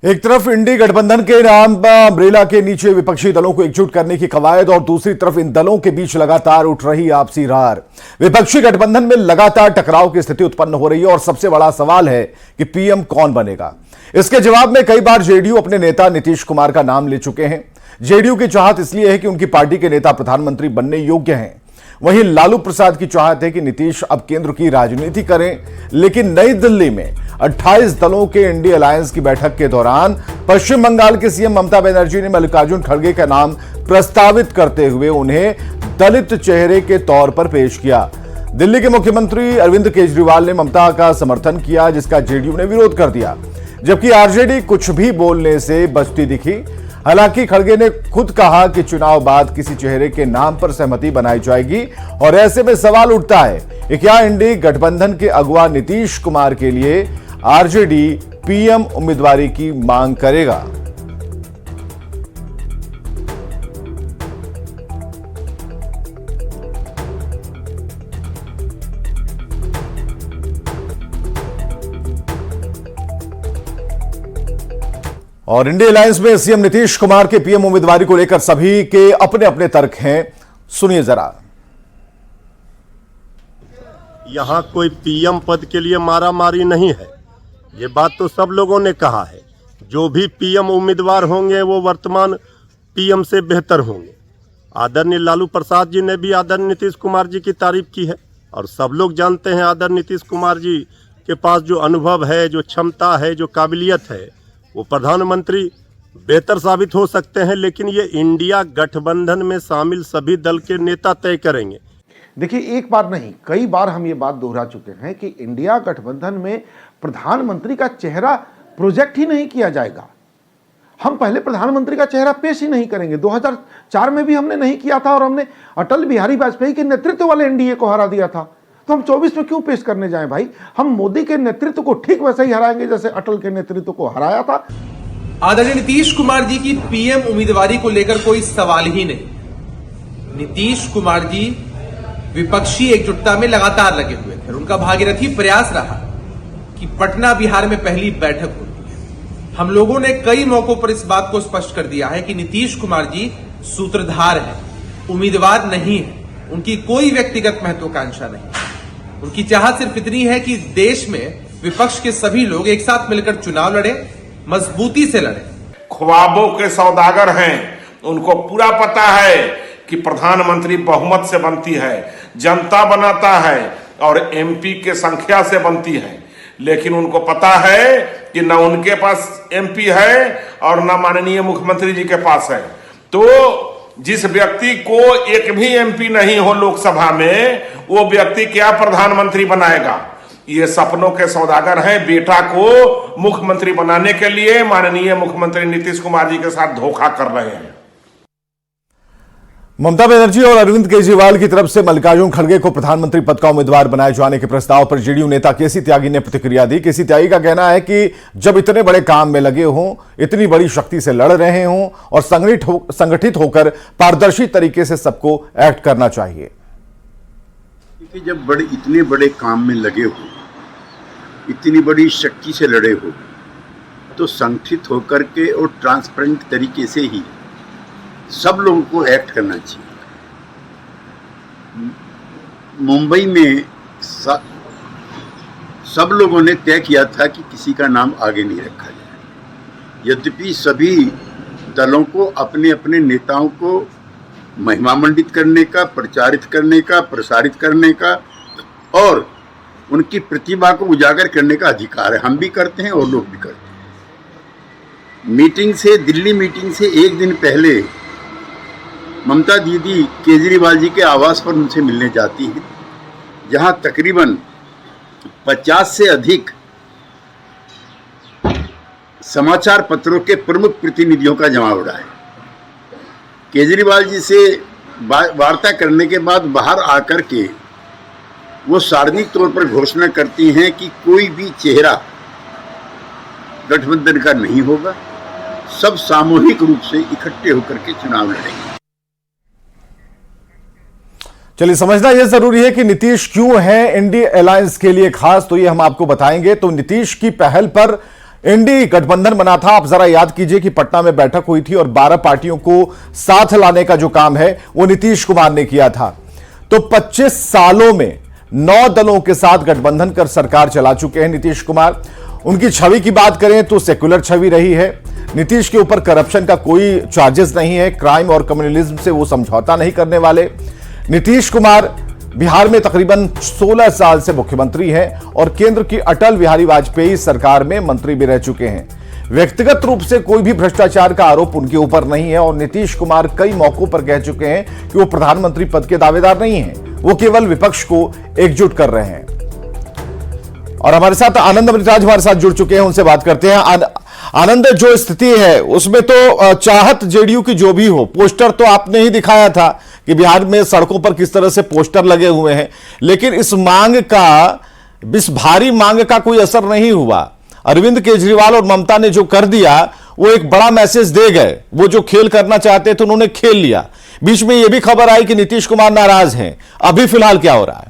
एक तरफ इंडी गठबंधन के नाम अम्ब्रेला के नीचे विपक्षी दलों को एकजुट करने की कवायद और दूसरी तरफ इन दलों के बीच लगातार उठ रही आपसी रार। विपक्षी गठबंधन में लगातार टकराव की स्थिति उत्पन्न हो रही है और सबसे बड़ा सवाल है कि पीएम कौन बनेगा। इसके जवाब में कई बार जेडीयू अपने नेता नीतीश कुमार का नाम ले चुके हैं। जेडीयू की चाहत इसलिए है कि उनकी पार्टी के नेता प्रधानमंत्री बनने योग्य हैं। वहीं लालू प्रसाद की चाहत है कि नीतीश अब केंद्र की राजनीति करें। लेकिन नई दिल्ली में 28 दलों के इंडी अलायंस की बैठक के दौरान पश्चिम बंगाल के सीएम ममता बनर्जी ने मल्लिकार्जुन खड़गे का नाम प्रस्तावित करते हुए उन्हें दलित चेहरे के तौर पर पेश किया। दिल्ली के मुख्यमंत्री अरविंद केजरीवाल ने ममता का समर्थन किया, जिसका जेडीयू ने विरोध कर दिया, जबकि आरजेडी कुछ भी बोलने से बचती दिखी। हालांकि खड़गे ने खुद कहा कि चुनाव बाद किसी चेहरे के नाम पर सहमति बनाई जाएगी और ऐसे में सवाल उठता है कि क्या इंडी गठबंधन के अगुवा नीतीश कुमार के लिए आरजेडी पीएम उम्मीदवारी की मांग करेगा। और इंडी अलायंस में सीएम नीतीश कुमार के पीएम उम्मीदवारी को लेकर सभी के अपने अपने तर्क हैं। सुनिए जरा। यहां कोई पीएम पद के लिए मारामारी नहीं है, ये बात तो सब लोगों ने कहा है। जो भी पीएम उम्मीदवार होंगे वो वर्तमान पीएम से बेहतर होंगे। आदरणीय लालू प्रसाद जी ने भी आदरणीय नीतीश कुमार जी की तारीफ की है और सब लोग जानते हैं आदरणीय नीतीश कुमार जी के पास जो अनुभव है, जो क्षमता है, जो काबिलियत है, वो प्रधानमंत्री बेहतर साबित हो सकते हैं। लेकिन ये इंडिया गठबंधन में शामिल सभी दल के नेता तय करेंगे। देखिए, एक बार नहीं कई बार हम ये बात दोहरा चुके हैं कि इंडिया गठबंधन में प्रधानमंत्री का चेहरा प्रोजेक्ट ही नहीं किया जाएगा। हम पहले प्रधानमंत्री का चेहरा पेश ही नहीं करेंगे। 2004 में भी हमने नहीं किया था और हमने अटल बिहारी वाजपेयी के नेतृत्व वाले एनडीए को हरा दिया था। तो हम 24 में क्यों पेश करने जाएं भाई? हम मोदी के नेतृत्व को ठीक वैसे ही हराएंगे जैसे अटल के नेतृत्व को हराया था। आदरणीय नीतीश कुमार जी की पीएम उम्मीदवारी को लेकर कोई सवाल ही नहीं। नीतीश कुमार जी विपक्षी एकजुटता में लगातार लगे हुए थे। उनका भागीरथी प्रयास रहा कि पटना बिहार में पहली बैठक होती है। हम लोगों ने कई मौकों पर इस बात को स्पष्ट कर दिया है कि नीतीश कुमार जी सूत्रधार है, उम्मीदवार नहीं है। उनकी कोई व्यक्तिगत महत्वाकांक्षा नहीं। उनकी चाहत सिर्फ इतनी है कि देश में विपक्ष के सभी लोग एक साथ मिलकर चुनाव लड़े, मजबूती से लड़े। ख्वाबों के सौदागर हैं, उनको पूरा पता है कि प्रधानमंत्री बहुमत से बनती है, जनता बनाता है और एमपी के संख्या से बनती है। लेकिन उनको पता है कि न उनके पास एमपी है और न माननीय मुख्यमंत्री जी के पास है। तो जिस व्यक्ति को एक भी एमपी नहीं हो लोकसभा में, वो व्यक्ति क्या प्रधानमंत्री बनाएगा? ये सपनों के सौदागर हैं। बेटा को मुख्यमंत्री बनाने के लिए माननीय मुख्यमंत्री नीतीश कुमार जी के साथ धोखा कर रहे हैं। ममता बनर्जी और अरविंद केजरीवाल की तरफ से मल्लिकार्जुन खड़गे को प्रधानमंत्री पद का उम्मीदवार बनाए जाने के प्रस्ताव पर जेडीयू नेता केसी त्यागी ने प्रतिक्रिया दी। केसी त्यागी का कहना है कि जब इतने बड़े काम में लगे हों, इतनी बड़ी शक्ति से लड़ रहे हों और संगठित होकर पारदर्शी तरीके से सबको एक्ट करना चाहिए। जब इतने बड़े काम में लगे हो, इतनी बड़ी शक्ति से लड़े हो, तो संगठित होकर के और ट्रांसपेरेंट तरीके से ही सब लोगों को एक्ट करना चाहिए। मुंबई में सब लोगों ने तय किया था कि किसी का नाम आगे नहीं रखा जाए। यद्यपि सभी दलों को अपने अपने नेताओं को महिमामंडित करने का, प्रचारित करने का, प्रसारित करने का और उनकी प्रतिभा को उजागर करने का अधिकार है। हम भी करते हैं और लोग भी करते हैं। दिल्ली मीटिंग से एक दिन पहले ममता दीदी केजरीवाल जी के आवास पर उनसे मिलने जाती हैं, जहां तकरीबन 50 से अधिक समाचार पत्रों के प्रमुख प्रतिनिधियों का जमावड़ा है। केजरीवाल जी से वार्ता करने के बाद बाहर आकर के वो सार्वजनिक तौर पर घोषणा करती हैं कि कोई भी चेहरा गठबंधन का नहीं होगा, सब सामूहिक रूप से इकट्ठे होकर के चुनाव लड़ेंगे। चलिए, समझना यह जरूरी है कि नीतीश क्यों है इंडी अलायंस के लिए खास, तो ये हम आपको बताएंगे। तो नीतीश की पहल पर इंडी गठबंधन बना था। आप जरा याद कीजिए कि पटना में बैठक हुई थी और 12 पार्टियों को साथ लाने का जो काम है वो नीतीश कुमार ने किया था। तो 25 सालों में 9 दलों के साथ गठबंधन कर सरकार चला चुके हैं नीतीश कुमार। उनकी छवि की बात करें तो सेक्युलर छवि रही है। नीतीश के ऊपर करप्शन का कोई चार्जेस नहीं है। क्राइम और कम्युनलिज्म से वो समझौता नहीं करने वाले। नीतीश कुमार बिहार में तकरीबन 16 साल से मुख्यमंत्री हैं और केंद्र की अटल बिहारी वाजपेयी सरकार में मंत्री भी रह चुके हैं। व्यक्तिगत रूप से कोई भी भ्रष्टाचार का आरोप उनके ऊपर नहीं है और नीतीश कुमार कई मौकों पर कह चुके हैं कि वो प्रधानमंत्री पद के दावेदार नहीं हैं, वो केवल विपक्ष को एकजुट कर रहे हैं। और हमारे साथ आनंद अमृतराज हमारे साथ जुड़ चुके हैं, उनसे बात करते हैं। आनंद, जो स्थिति है उसमें तो चाहत जेडीयू की जो भी हो, पोस्टर तो आपने ही दिखाया था कि बिहार में सड़कों पर किस तरह से पोस्टर लगे हुए हैं, लेकिन इस भारी मांग का कोई असर नहीं हुआ। अरविंद केजरीवाल और ममता ने जो कर दिया वो एक बड़ा मैसेज दे गए। वो जो खेल करना चाहते थे उन्होंने खेल लिया। बीच में यह भी खबर आई कि नीतीश कुमार नाराज हैं। अभी फिलहाल क्या हो रहा है?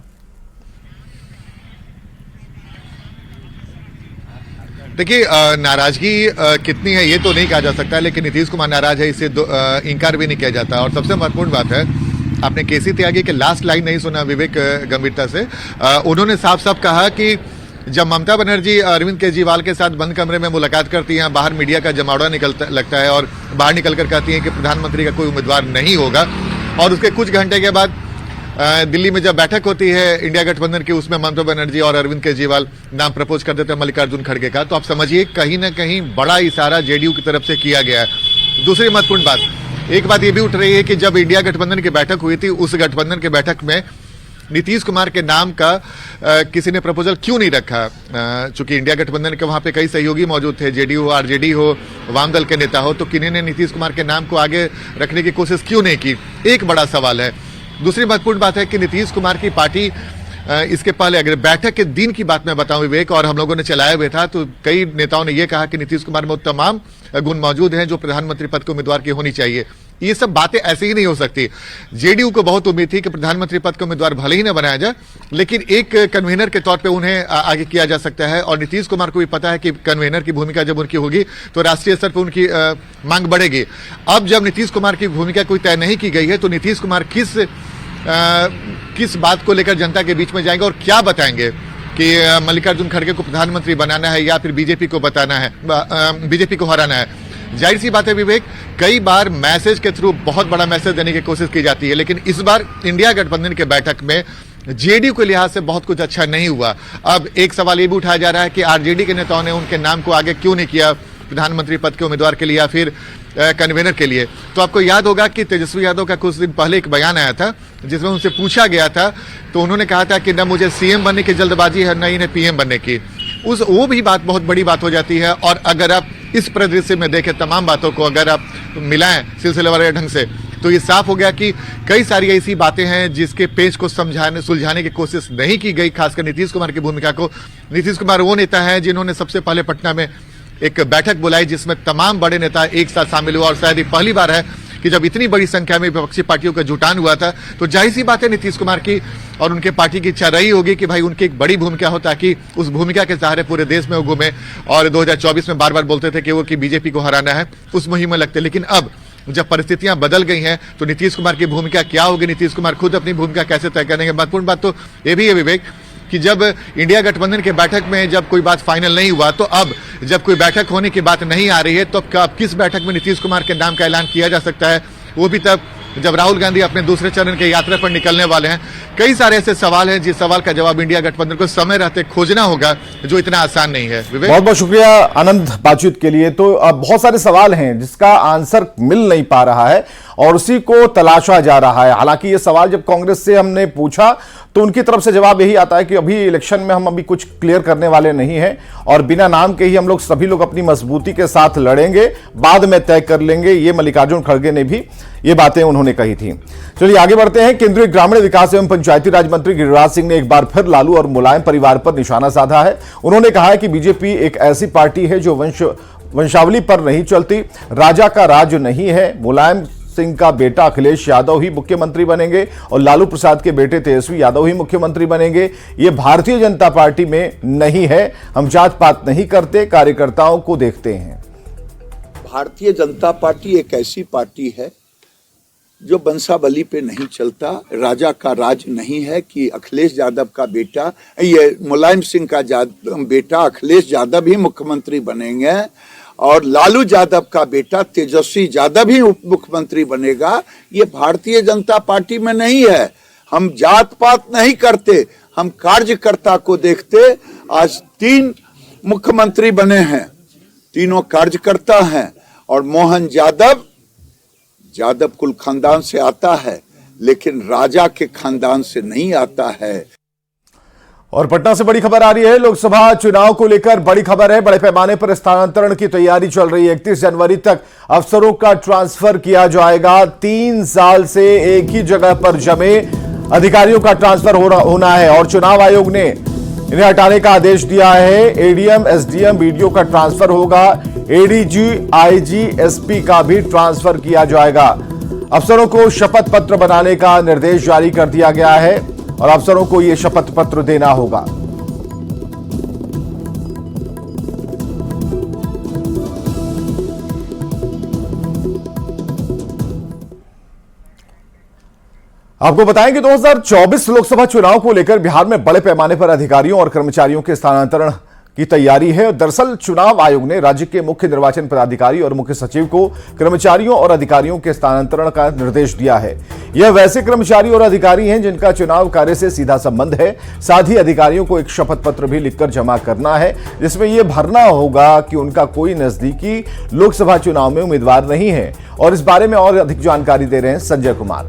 देखिए, नाराजगी कितनी है ये तो नहीं कहा जा सकता, लेकिन नीतीश कुमार नाराज है इसे इनकार भी नहीं किया जाता। और सबसे महत्वपूर्ण बात है, आपने केसी त्यागी के लास्ट लाइन नहीं सुना विवेक गंभीरता से। उन्होंने साफ साफ कहा कि जब ममता बनर्जी अरविंद केजरीवाल के साथ बंद कमरे में मुलाकात करती हैं, बाहर मीडिया का जमावड़ा लगता है और बाहर निकलकर कहती हैं कि प्रधानमंत्री का कोई उम्मीदवार नहीं होगा, और उसके कुछ घंटे के बाद दिल्ली में जब बैठक होती है इंडिया गठबंधन की, उसमें ममता बनर्जी और अरविंद केजरीवाल नाम प्रपोज कर देते हैं मल्लिकार्जुन खड़गे का, तो आप समझिए कहीं ना कहीं बड़ा इशारा जेडीयू की तरफ से किया गया है। दूसरी महत्वपूर्ण बात, एक बात ये भी उठ रही है कि जब इंडिया गठबंधन की बैठक हुई थी, उस गठबंधन की बैठक में नीतीश कुमार के नाम का किसी ने प्रपोजल क्यों नहीं रखा? चूंकि इंडिया गठबंधन के वहां पे कई सहयोगी मौजूद थे, जेडीयू हो, आरजेडी हो, वाम दल के नेता हो, तो किन्हीं ने नीतीश कुमार के नाम को आगे रखने की कोशिश क्यों नहीं की? एक बड़ा सवाल है। दूसरी महत्वपूर्ण बात है कि नीतीश कुमार की पार्टी इसके पहले, अगर बैठक के दिन की बात मैं बताऊं विवेक, और हम लोगों ने चलाया हुआ था, तो कई नेताओं ने यह कहा कि नीतीश कुमार में तमाम गुण मौजूद हैं जो प्रधानमंत्री पद के उम्मीदवार की होनी चाहिए। ये सब बातें ऐसे ही नहीं हो सकती। जेडीयू को बहुत उम्मीद थी कि प्रधानमंत्री पद का उम्मीदवार भले ही न बनाया जाए, लेकिन एक कन्वीनर के तौर पे उन्हें आगे किया जा सकता है। और नीतीश कुमार को भी पता है कि कन्वीनर की भूमिका जब उनकी होगी तो राष्ट्रीय स्तर पर उनकी मांग बढ़ेगी। अब जब नीतीश कुमार की भूमिका कोई तय नहीं की गई है, तो नीतीश कुमार किस बात को लेकर जनता के बीच में जाएंगे और क्या बताएंगे कि मल्लिकार्जुन खड़गे को प्रधानमंत्री बनाना है या फिर बीजेपी को बताना है, बीजेपी को हराना है? जाहिर सी बात है विवेक, कई बार मैसेज के थ्रू बहुत बड़ा मैसेज देने की कोशिश की जाती है, लेकिन इस बार इंडिया गठबंधन के बैठक में जेडीयू के लिहाज से बहुत कुछ अच्छा नहीं हुआ। अब एक सवाल ये भी उठाया जा रहा है कि आरजेडी के नेताओं ने उनके नाम को आगे क्यों नहीं किया प्रधानमंत्री पद के उम्मीदवार के लिए या फिर कन्वीनर के लिए। तो आपको याद होगा कि तेजस्वी यादव का कुछ दिन पहले एक बयान आया था जिसमें उनसे पूछा गया था, तो उन्होंने कहा था कि न मुझे सीएम बनने की जल्दबाजी है, न इन्हें पीएम बनने की। वो भी बात बहुत बड़ी बात हो जाती है। और अगर आप इस परिदृश्य में देखें, तमाम बातों को अगर आप मिलाएं सिलसिलेवार ढंग से, तो ये साफ हो गया कि कई सारी ऐसी बातें हैं जिसके पेच को सुलझाने की कोशिश नहीं की गई, खासकर नीतीश कुमार की भूमिका को। नीतीश कुमार वो नेता है जिन्होंने सबसे पहले पटना में एक बैठक बुलाई जिसमें तमाम बड़े नेता एक साथ शामिल हुआ, और शायद ये पहली बार है कि जब इतनी बड़ी संख्या में विपक्षी पार्टियों का जुटान हुआ था। तो जाहिर सी बात है नीतीश कुमार की और उनके पार्टी की इच्छा रही होगी कि भाई उनकी एक बड़ी भूमिका हो, ताकि उस भूमिका के सहारे पूरे देश में वो घूमे। और 2024 में बार बार बोलते थे कि वो कि बीजेपी को हराना है, उस मुहिम में लगते। लेकिन अब जब परिस्थितियां बदल गई हैं तो नीतीश कुमार की भूमिका क्या होगी, नीतीश कुमार खुद अपनी भूमिका कैसे तय करेंगे? महत्वपूर्ण बात तो ये भी है विवेक कि जब इंडिया गठबंधन के बैठक में जब कोई बात फाइनल नहीं हुआ, तो अब जब कोई बैठक होने की बात नहीं आ रही है, तो अब किस बैठक में नीतीश कुमार के नाम का ऐलान किया जा सकता है? वो भी तब जब राहुल गांधी अपने दूसरे चरण के यात्रा पर निकलने वाले हैं। कई सारे ऐसे सवाल हैं जिस सवाल का जवाब इंडिया गठबंधन को समय रहते खोजना होगा, जो इतना आसान नहीं है। बहुत बहुत शुक्रिया आनंद बातचीत के लिए। तो अब बहुत सारे सवाल हैं जिसका आंसर मिल नहीं पा रहा है और उसी को तलाशा जा रहा है। हालांकि ये सवाल जब कांग्रेस से हमने पूछा तो उनकी तरफ से जवाब यही आता है कि अभी इलेक्शन में हम अभी कुछ क्लियर करने वाले नहीं हैं और बिना नाम के ही हम लोग सभी लोग अपनी मजबूती के साथ लड़ेंगे, बाद में तय कर लेंगे। ये मल्लिकार्जुन खड़गे ने भी ये बातें उन्होंने कही थी। चलिए आगे बढ़ते हैं। केंद्रीय ग्रामीण विकास एवं पंचायती राज मंत्री गिरिराज सिंह ने एक बार फिर लालू और मुलायम परिवार पर निशाना साधा है। उन्होंने कहा है कि बीजेपी एक ऐसी पार्टी है जो वंशावली पर नहीं चलती, राजा का राज नहीं है। मुलायम सिंह का बेटा अखिलेश यादव ही मुख्यमंत्री बनेंगे और लालू प्रसाद के बेटे तेजस्वी यादव ही मुख्यमंत्री बनेंगे। ये भारतीय जनता पार्टी में नहीं है। हम जात पात नहीं करते, कार्यकर्ताओं को देखते हैं। भारतीय जनता पार्टी एक ऐसी पार्टी है जो बंसाबली पे नहीं चलता, राजा का राज नहीं है कि अखिलेश यादव का बेटा, ये मुलायम सिंह का बेटा अखिलेश यादव ही मुख्यमंत्री बनेंगे और लालू यादव का बेटा तेजस्वी यादव ही उप मुख्यमंत्री बनेगा। ये भारतीय जनता पार्टी में नहीं है। हम जात पात नहीं करते, हम कार्यकर्ता को देखते। आज 3 मुख्यमंत्री बने हैं, तीनों कार्यकर्ता हैं और मोहन यादव कुल खानदान से आता है, लेकिन राजा के खानदान से नहीं आता है। और पटना से बड़ी खबर आ रही है। लोकसभा चुनाव को लेकर बड़ी खबर है। बड़े पैमाने पर स्थानांतरण की तैयारी चल रही है। 31 जनवरी तक अफसरों का ट्रांसफर किया जाएगा। 3 साल से एक ही जगह पर जमे अधिकारियों का ट्रांसफर होना है और चुनाव आयोग ने इन्हें हटाने का आदेश दिया है। एडीएम, एसडीएम, बीडीओ का ट्रांसफर होगा। एडीजी, आईजी, एसपी का भी ट्रांसफर किया जाएगा। अफसरों को शपथ पत्र बनाने का निर्देश जारी कर दिया गया है और अफसरों को यह शपथ पत्र देना होगा। आपको बताएं कि 2024 लोकसभा चुनाव को लेकर बिहार में बड़े पैमाने पर अधिकारियों और कर्मचारियों के स्थानांतरण की तैयारी है। दरअसल चुनाव आयोग ने राज्य के मुख्य निर्वाचन पदाधिकारी और मुख्य सचिव को कर्मचारियों और अधिकारियों के स्थानांतरण का निर्देश दिया है। यह वैसे कर्मचारी और अधिकारी हैं जिनका चुनाव कार्य से सीधा संबंध है। साथ ही अधिकारियों को एक शपथ पत्र भी लिखकर जमा करना है, जिसमें यह भरना होगा कि उनका कोई नजदीकी लोकसभा चुनाव में उम्मीदवार नहीं है। और इस बारे में और अधिक जानकारी दे रहे हैं संजय कुमार।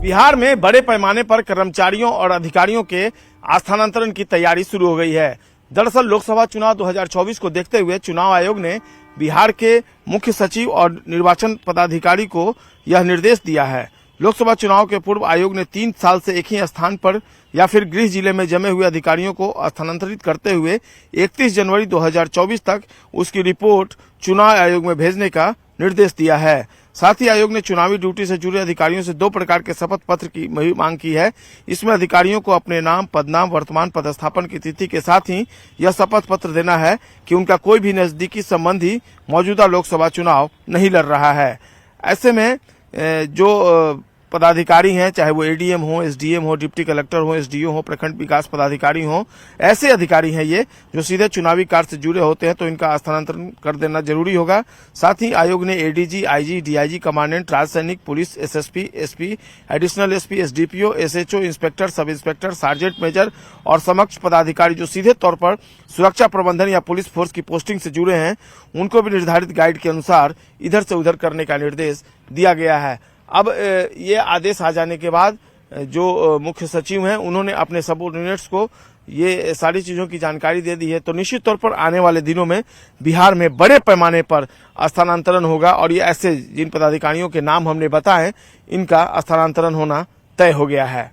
बिहार में बड़े पैमाने पर कर्मचारियों और अधिकारियों के स्थानांतरण की तैयारी शुरू हो गई है। दरअसल लोकसभा चुनाव 2024 को देखते हुए चुनाव आयोग ने बिहार के मुख्य सचिव और निर्वाचन पदाधिकारी को यह निर्देश दिया है। लोकसभा चुनाव के पूर्व आयोग ने 3 साल से एक ही स्थान पर या फिर गृह जिले में जमे हुए अधिकारियों को स्थानांतरित करते हुए 31 जनवरी 2024 तक उसकी रिपोर्ट चुनाव आयोग में भेजने का निर्देश दिया है। साथ ही आयोग ने चुनावी ड्यूटी से जुड़े अधिकारियों से 2 प्रकार के शपथ पत्र की मांग की है। इसमें अधिकारियों को अपने नाम, पदनाम, वर्तमान पदस्थापन की तिथि के साथ ही यह शपथ पत्र देना है कि उनका कोई भी नजदीकी संबंधी मौजूदा लोकसभा चुनाव नहीं लड़ रहा है। ऐसे में जो पदाधिकारी हैं, चाहे वो एडीएम हो, एसडीएम हो, डिप्टी कलेक्टर हो, एसडीओ हो, प्रखंड विकास पदाधिकारी हो, ऐसे अधिकारी हैं ये जो सीधे चुनावी कार्य से जुड़े होते हैं, तो इनका स्थानांतरण कर देना जरूरी होगा। साथ ही आयोग ने एडीजी, आईजी, डीआईजी, कमांडेंट, राज्य सैनिक, police, SSP, SP, additional SP, SDPO, SHO, inspector, sub inspector, sergeant major और समक्ष पदाधिकारी जो सीधे तौर पर सुरक्षा प्रबंधन या पुलिस फोर्स की पोस्टिंग से जुड़े हैं, उनको भी निर्धारित गाइड के अनुसार इधर से उधर करने का निर्देश दिया गया है। अब ये आदेश आ जाने के बाद जो मुख्य सचिव हैं उन्होंने अपने सबऑर्डिनेट्स को ये सारी चीजों की जानकारी दे दी है। तो निश्चित तौर पर आने वाले दिनों में बिहार में बड़े पैमाने पर स्थानांतरण होगा और ये ऐसे जिन पदाधिकारियों के नाम हमने बताए इनका स्थानांतरण होना तय हो गया है।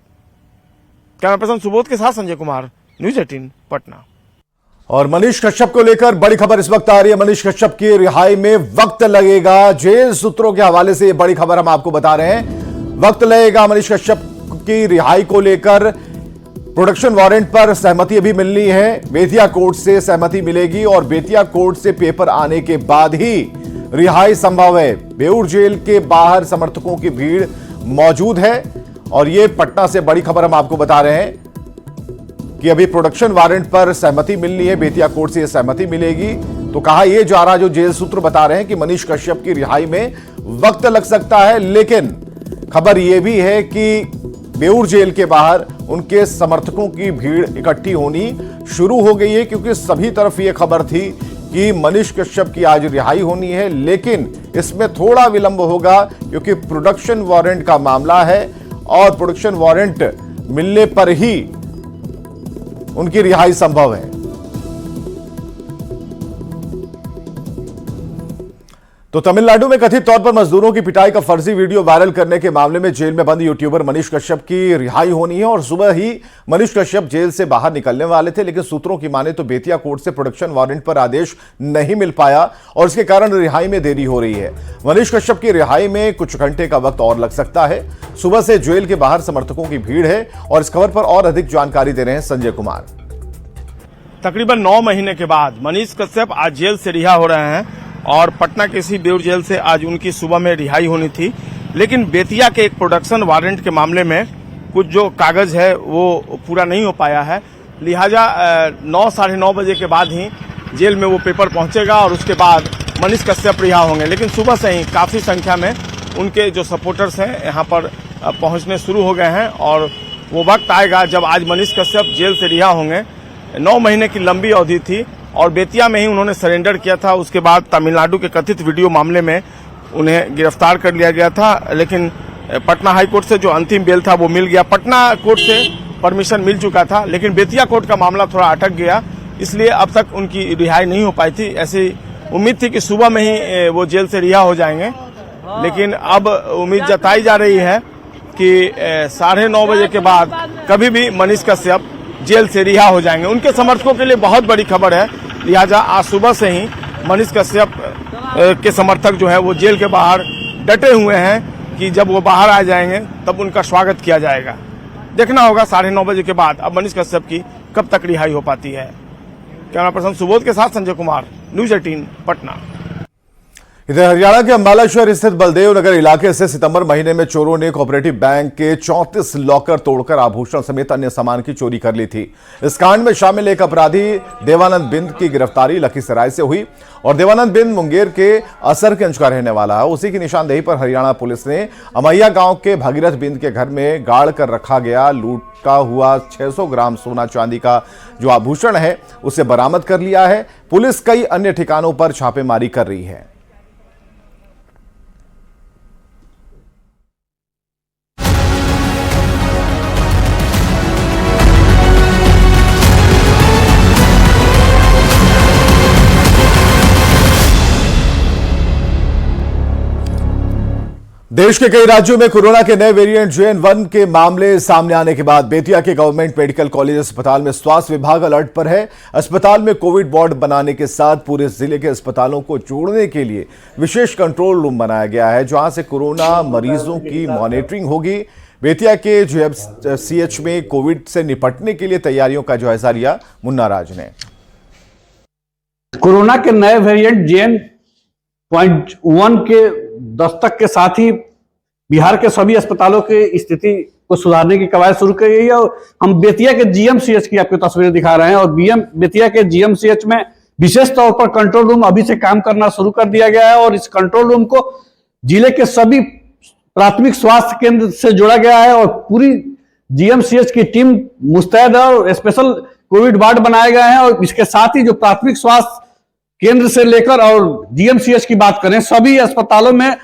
कैमरा पर्सन सुबोध के साथ संजय कुमार, न्यूज 18 पटना। और मनीष कश्यप को लेकर बड़ी खबर इस वक्त आ रही है। मनीष कश्यप की रिहाई में वक्त लगेगा। जेल सूत्रों के हवाले से ये बड़ी खबर हम आपको बता रहे हैं। वक्त लगेगा मनीष कश्यप की रिहाई को लेकर। प्रोडक्शन वारंट पर सहमति अभी मिलनी है। बेतिया कोर्ट से सहमति मिलेगी और बेतिया कोर्ट से पेपर आने के बाद ही रिहाई संभव है। बेऊर जेल के बाहर समर्थकों की भीड़ मौजूद है और ये पटना से बड़ी खबर हम आपको बता रहे हैं कि अभी प्रोडक्शन वारंट पर सहमति मिलनी है। बेतिया कोर्ट से यह सहमति मिलेगी। तो कहा यह जा रहा, जो जेल सूत्र बता रहे हैं कि मनीष कश्यप की रिहाई में वक्त लग सकता है, लेकिन खबर यह भी है कि बेऊर जेल के बाहर उनके समर्थकों की भीड़ इकट्ठी होनी शुरू हो गई है, क्योंकि सभी तरफ यह खबर थी कि मनीष कश्यप की आज रिहाई होनी है, लेकिन इसमें थोड़ा विलंब होगा क्योंकि प्रोडक्शन वारंट का मामला है और प्रोडक्शन वारंट मिलने पर ही उनकी रिहाई संभव है। तो तमिलनाडु में कथित तौर पर मजदूरों की पिटाई का फर्जी वीडियो वायरल करने के मामले में जेल में बंद यूट्यूबर मनीष कश्यप की रिहाई होनी है और सुबह ही मनीष कश्यप जेल से बाहर निकलने वाले थे, लेकिन सूत्रों की माने तो बेतिया कोर्ट से प्रोडक्शन वारंट पर आदेश नहीं मिल पाया और इसके कारण रिहाई में देरी हो रही है। मनीष कश्यप की रिहाई में कुछ घंटे का वक्त और लग सकता है। सुबह से जेल के बाहर समर्थकों की भीड़ है और इस खबर पर और अधिक जानकारी दे रहे हैं संजय कुमार। तकरीबन 9 महीने के बाद मनीष कश्यप आज जेल से रिहा हो रहे हैं और पटना के इसी बेउर जेल से आज उनकी सुबह में रिहाई होनी थी, लेकिन बेतिया के एक प्रोडक्शन वारंट के मामले में कुछ जो कागज है वो पूरा नहीं हो पाया है। लिहाजा 9 साढ़े 9 बजे के बाद ही जेल में वो पेपर पहुंचेगा और उसके बाद मनीष कश्यप रिहा होंगे। लेकिन सुबह से ही काफी संख्या में उनके जो सपोर्टर्स हैं यहाँ पर पहुंचने शुरू हो गए हैं और वो वक्त आएगा जब आज मनीष कश्यप जेल से रिहा होंगे। 9 महीने की लंबी अवधि थी और बेतिया में ही उन्होंने सरेंडर किया था। उसके बाद तमिलनाडु के कथित वीडियो मामले में उन्हें गिरफ्तार कर लिया गया था, लेकिन पटना हाई कोर्ट से जो अंतिम बेल था वो मिल गया। पटना कोर्ट से परमिशन मिल चुका था, लेकिन बेतिया कोर्ट का मामला थोड़ा अटक गया, इसलिए अब तक उनकी रिहाई नहीं हो पाई थी। ऐसी उम्मीद थी कि सुबह में ही वो जेल से रिहा हो जाएंगे, लेकिन अब उम्मीद जताई जा रही है कि 9:30 बजे के बाद कभी भी मनीष कश्यप जेल से रिहा हो जाएंगे। उनके समर्थकों के लिए बहुत बड़ी खबर है, लिहाजा आज सुबह से ही मनीष कश्यप के समर्थक जो है वो जेल के बाहर डटे हुए हैं कि जब वो बाहर आ जाएंगे तब उनका स्वागत किया जाएगा। देखना होगा 9:30 बजे के बाद अब मनीष कश्यप की कब तक रिहाई हो पाती है। कैमरा पर्सन सुबोध के साथ संजय कुमार, न्यूज 18 पटना। इधर हरियाणा के अंबाला शहर स्थित बलदेव नगर इलाके से सितंबर महीने में चोरों ने कोऑपरेटिव बैंक के 34 लॉकर तोड़कर आभूषण समेत अन्य सामान की चोरी कर ली थी। इस कांड में शामिल एक अपराधी देवानंद बिंद की गिरफ्तारी लखीसराय से हुई और देवानंद बिंद मुंगेर के असरगंज का रहने वाला है। उसी की निशानदेही पर हरियाणा पुलिस ने अमैया गांव के भगीरथ बिंद के घर में गाड़ कर रखा गया लूटा हुआ 600 ग्राम सोना चांदी का जो आभूषण है उसे बरामद कर लिया है। पुलिस कई अन्य ठिकानों पर छापेमारी कर रही है। देश के कई राज्यों में कोरोना के नए वेरिएंट JN1 के मामले सामने आने के बाद बेतिया के गवर्नमेंट मेडिकल कॉलेज अस्पताल में स्वास्थ्य विभाग अलर्ट पर है। अस्पताल में कोविड वार्ड बनाने के साथ पूरे जिले के अस्पतालों को जोड़ने के लिए विशेष कंट्रोल रूम बनाया गया है, जहां से कोरोना मरीजों की मॉनिटरिंग होगी। बेतिया के JFCH में कोविड से निपटने के लिए तैयारियों का जायजा लिया मुन्ना राज ने। कोरोना के नए वेरिएंट JN.1 के दस्तक के साथ ही बिहार के सभी अस्पतालों की स्थिति को सुधारने की कवायद शुरू की गई है और हम बेतिया के GMCH की आपको तस्वीरें दिखा रहे हैं और बेतिया के GMCH में विशेष तौर पर कंट्रोल रूम अभी से काम करना शुरू कर दिया गया है और इस कंट्रोल रूम को जिले के सभी प्राथमिक स्वास्थ्य केंद्र से जोड़ा गया है और पूरी GMCH की टीम मुस्तैद है और स्पेशल कोविड वार्ड बनाए गए हैं और इसके साथ ही जो प्राथमिक स्वास्थ्य केंद्र से लेकर और GMCH की बात करें सभी अस्पतालों में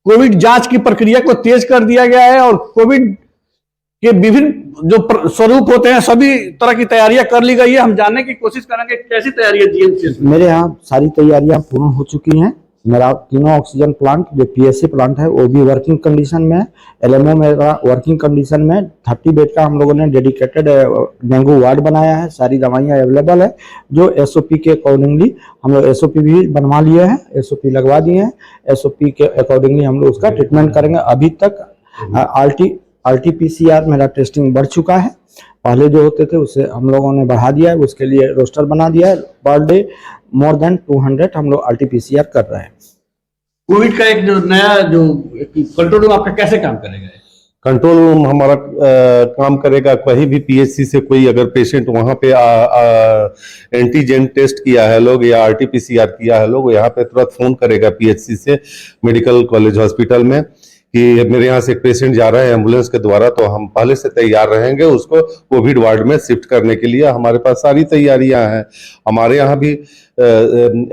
कोविड जांच की प्रक्रिया को तेज कर दिया गया है और कोविड के विभिन्न जो स्वरूप होते हैं सभी तरह की तैयारियां कर ली गई है। हम जानने की कोशिश करेंगे कैसी तैयारी है GMCH। मेरे यहाँ सारी तैयारियां पूर्ण हो चुकी हैं। मेरा तीनों ऑक्सीजन प्लांट जो PSC प्लांट है वो भी वर्किंग कंडीशन में है। LMO मेरा वर्किंग कंडीशन में 30 बेड का हम लोगों ने डेडिकेटेड डेंगू वार्ड बनाया है। सारी दवाइयाँ अवेलेबल है। जो SOP के अकॉर्डिंगली हम लोग SOP भी बनवा लिए हैं, SOP लगवा दिए हैं। SOP के अकॉर्डिंगली हम लोग उसका ट्रीटमेंट करेंगे। अभी तक RT-PCR मेरा टेस्टिंग बढ़ चुका है। पहले जो होते थे उसे हम लोगों ने बढ़ा दिया है, उसके लिए रोस्टर बना दिया है। पर डे मोर देन 200 हम लोग RT-PCR कर रहे हैं। कोविड का एक जो नया जो कंट्रोल रूम आपका कैसे काम करेगा? कंट्रोल रूम हमारा काम करेगा। कहीं भी PHC से कोई अगर पेशेंट वहां पे एंटीजन टेस्ट किया है लोग या RT-PCR किया है लोग, यहाँ पे तुरंत फोन करेगा PHC से मेडिकल कॉलेज हॉस्पिटल में कि मेरे यहाँ से एक पेशेंट जा रहा है एम्बुलेंस के द्वारा, तो हम पहले से तैयार रहेंगे उसको कोविड वार्ड में शिफ्ट करने के लिए। हमारे पास सारी तैयारियां हैं। हमारे यहाँ भी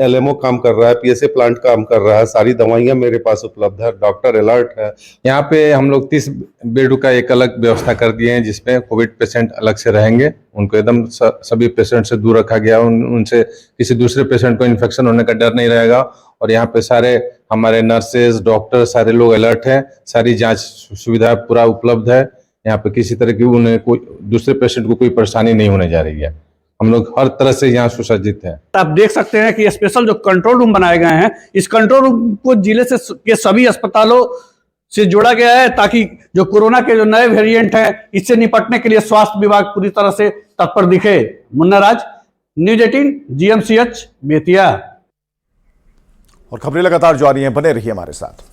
LMO काम कर रहा है, PSA प्लांट काम कर रहा है। सारी दवाइयां मेरे पास उपलब्ध है, डॉक्टर अलर्ट है। यहाँ पे हम लोग 30 बेड का एक अलग व्यवस्था कर दिए हैं जिसमें कोविड पेशेंट अलग से रहेंगे। उनको एकदम सभी पेशेंट से दूर रखा गया, उनसे किसी दूसरे पेशेंट को इन्फेक्शन होने का डर नहीं रहेगा और यहाँ पे सारे हमारे नर्सेज डॉक्टर सारे लोग अलर्ट हैं, सारी जांच सुविधा पूरा उपलब्ध है। यहाँ पे किसी तरह की उन्हें कोई दूसरे पेशेंट को कोई परेशानी नहीं होने जा रही है। हम लोग हर तरह से यहाँ सुसज्जित हैं। आप देख सकते हैं कि स्पेशल जो कंट्रोल रूम बनाए गए हैं, इस कंट्रोल रूम को जिले से के सभी अस्पतालों से जोड़ा गया है ताकि जो कोरोना के जो नए वेरिएंट हैं इससे निपटने के लिए स्वास्थ्य विभाग पूरी तरह से तत्पर दिखे। मुन्ना राज, न्यूज 18, GMCH बेतिया। और खबरें लगातार जारी हैं, बने रहिए हमारे साथ।